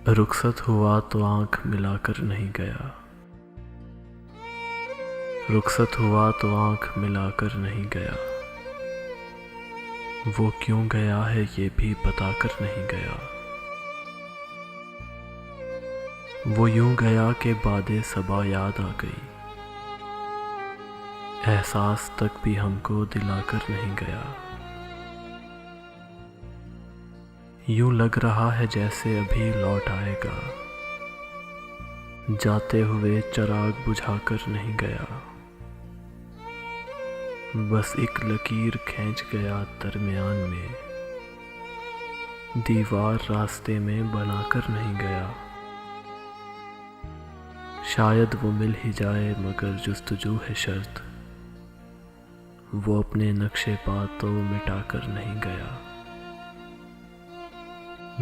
रुखसत हुआ तो आंख मिलाकर नहीं गया। रुखसत हुआ तो आंख मिलाकर नहीं गया। वो क्यों गया है ये भी बताकर नहीं गया। वो यूं गया कि बादे सबा याद आ गई। एहसास तक भी हमको दिलाकर नहीं गया। यूं लग रहा है जैसे अभी लौट आएगा। जाते हुए चिराग बुझाकर नहीं गया। बस एक लकीर खींच गया दरमियान में। दीवार रास्ते में बनाकर नहीं गया। शायद वो मिल ही जाए मगर जुस्तजू है शर्त। वो अपने नक्शे पा तो मिटाकर नहीं गया।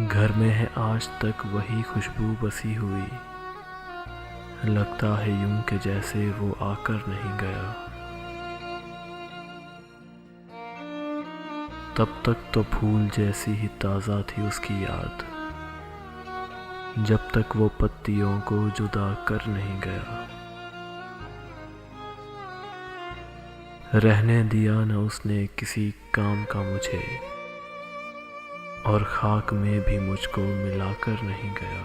घर में है आज तक वही खुशबू बसी हुई। लगता है यूं कि जैसे वो आकर नहीं गया। तब तक तो फूल जैसी ही ताज़ा थी उसकी याद, जब तक वो पत्तियों को जुदा कर नहीं गया। रहने दिया न उसने किसी काम का मुझे, और खाक में भी मुझको मिलाकर नहीं गया।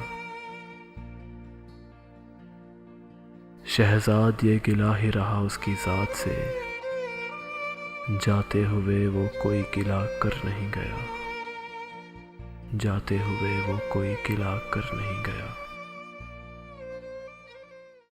शहजाद ये गिला ही रहा उसकी ज़ात से। जाते हुए वो कोई गिला कर नहीं गया। जाते हुए वो कोई गिला कर नहीं गया।